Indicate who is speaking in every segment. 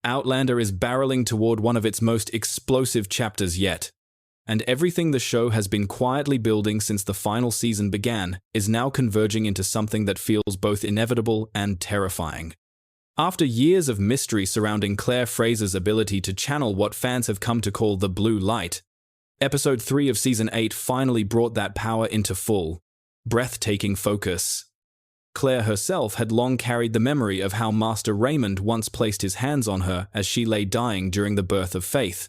Speaker 1: Outlander is barreling toward one of its most explosive chapters yet, and everything the show has been quietly building since the final season began is now converging into something that feels both inevitable and terrifying. After years of mystery surrounding Claire Fraser's ability to channel what fans have come to call the blue light, Episode 3 of Season 8 finally brought that power into full, breathtaking focus. Claire herself had long carried the memory of how Master Raymond once placed his hands on her as she lay dying during the birth of Faith,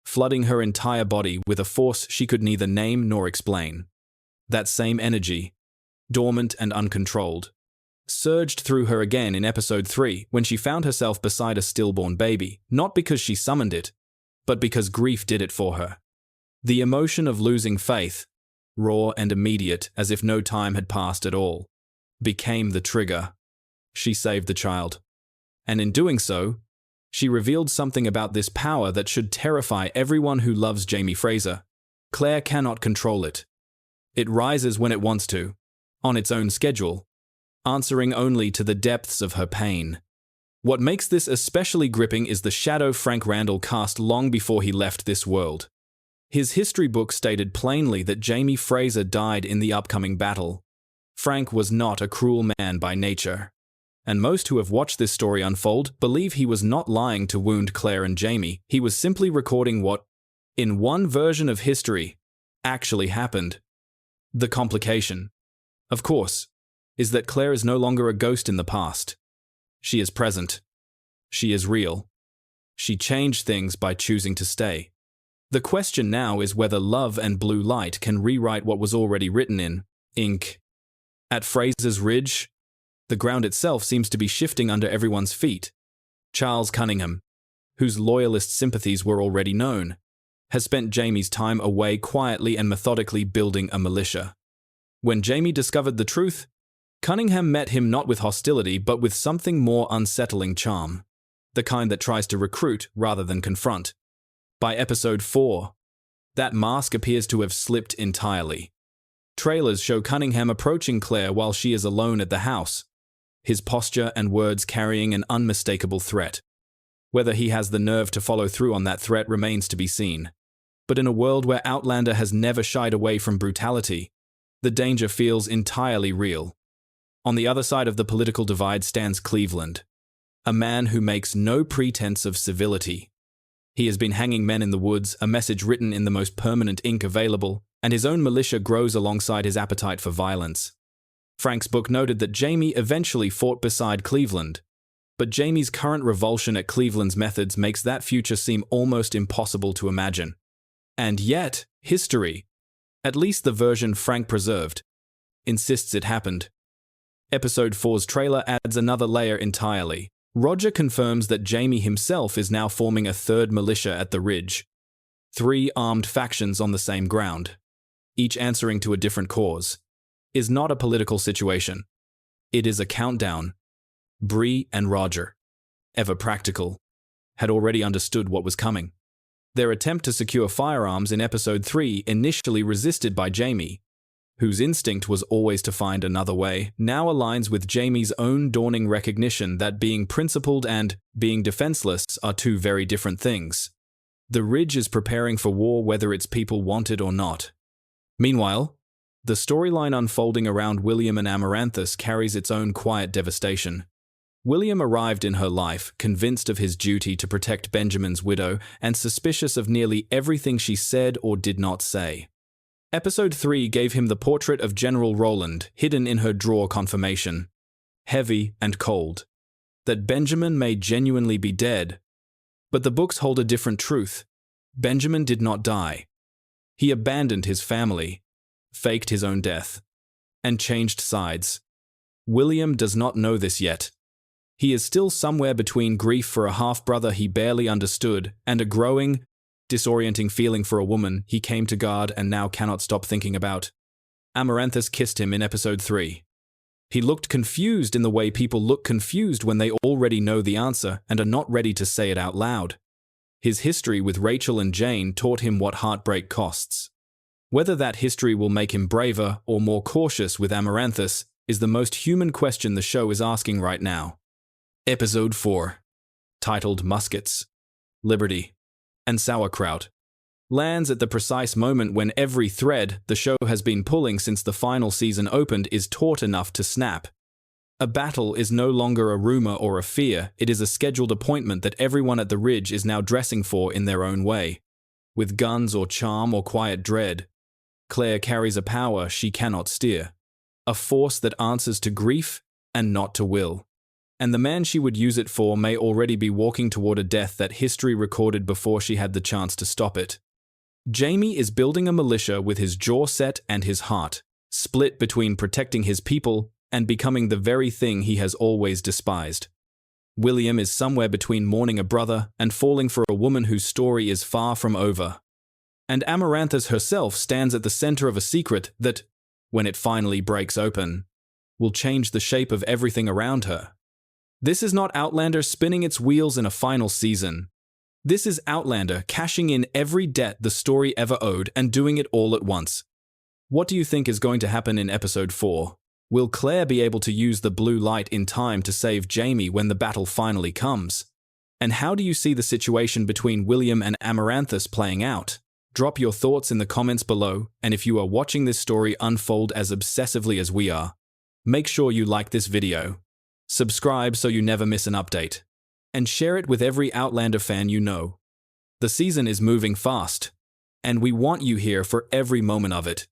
Speaker 1: flooding her entire body with a force she could neither name nor explain. That same energy, dormant and uncontrolled, surged through her again in Episode 3 when she found herself beside a stillborn baby, not because she summoned it, but because grief did it for her. The emotion of losing Faith, raw and immediate as if no time had passed at all, became the trigger. She saved the child. And in doing so, she revealed something about this power that should terrify everyone who loves Jamie Fraser. Claire cannot control it. It rises when it wants to, on its own schedule, answering only to the depths of her pain. What makes this especially gripping is the shadow Frank Randall cast long before he left this world. His history book stated plainly that Jamie Fraser died in the upcoming battle. Frank was not a cruel man by nature, and most who have watched this story unfold believe he was not lying to wound Claire and Jamie. He was simply recording what, in one version of history, actually happened. The complication, of course, is that Claire is no longer a ghost in the past. She is present. She is real. She changed things by choosing to stay. The question now is whether love and blue light can rewrite what was already written in ink. At Fraser's Ridge, the ground itself seems to be shifting under everyone's feet. Charles Cunningham, whose loyalist sympathies were already known, has spent Jamie's time away quietly and methodically building a militia. When Jamie discovered the truth, Cunningham met him not with hostility but with something more unsettling charm, the kind that tries to recruit rather than confront. By Episode 4, that mask appears to have slipped entirely. Trailers show Cunningham approaching Claire while she is alone at the house, his posture and words carrying an unmistakable threat. Whether he has the nerve to follow through on that threat remains to be seen. But in a world where Outlander has never shied away from brutality, the danger feels entirely real. On the other side of the political divide stands Cleveland, a man who makes no pretense of civility. He has been hanging men in the woods, a message written in the most permanent ink available, and his own militia grows alongside his appetite for violence. Frank's book noted that Jamie eventually fought beside Cleveland, but Jamie's current revulsion at Cleveland's methods makes that future seem almost impossible to imagine. And yet, history, at least the version Frank preserved, insists it happened. Episode 4's trailer adds another layer entirely. Roger confirms that Jamie himself is now forming a third militia at the Ridge. 3 armed factions on the same ground, each answering to a different cause, is not a political situation. It is a countdown. Bree and Roger, ever practical, had already understood what was coming. Their attempt to secure firearms in Episode 3, initially resisted by Jamie, whose instinct was always to find another way, now aligns with Jamie's own dawning recognition that being principled and being defenseless are two very different things. The Ridge is preparing for war whether its people want it or not. Meanwhile, the storyline unfolding around William and Amaranthus carries its own quiet devastation. William arrived in her life, convinced of his duty to protect Benjamin's widow and suspicious of nearly everything she said or did not say. Episode 3 gave him the portrait of General Roland, hidden in her drawer confirmation, heavy and cold, that Benjamin may genuinely be dead. But the books hold a different truth. Benjamin did not die. He abandoned his family, faked his own death, and changed sides. William does not know this yet. He is still somewhere between grief for a half-brother he barely understood and a growing, disorienting feeling for a woman he came to guard and now cannot stop thinking about. Amaranthus kissed him in Episode 3. He looked confused in the way people look confused when they already know the answer and are not ready to say it out loud. His history with Rachel and Jane taught him what heartbreak costs. Whether that history will make him braver or more cautious with Amaranthus is the most human question the show is asking right now. Episode 4. titled Muskets, Liberty, and Sauerkraut, lands at the precise moment when every thread the show has been pulling since the final season opened is taut enough to snap. A battle is no longer a rumor or a fear, it is a scheduled appointment that everyone at the Ridge is now dressing for in their own way. With guns or charm or quiet dread, Claire carries a power she cannot steer, a force that answers to grief and not to will. And the man she would use it for may already be walking toward a death that history recorded before she had the chance to stop it. Jamie is building a militia with his jaw set and his heart split between protecting his people and becoming the very thing he has always despised. William is somewhere between mourning a brother and falling for a woman whose story is far from over. And Amaranthus herself stands at the center of a secret that, when it finally breaks open, will change the shape of everything around her. This is not Outlander spinning its wheels in a final season. This is Outlander cashing in every debt the story ever owed and doing it all at once. What do you think is going to happen in episode 4? Will Claire be able to use the blue light in time to save Jamie when the battle finally comes? And how do you see the situation between William and Amaranthus playing out? Drop your thoughts in the comments below, and if you are watching this story unfold as obsessively as we are, make sure you like this video, subscribe so you never miss an update, and share it with every Outlander fan you know. The season is moving fast, and we want you here for every moment of it.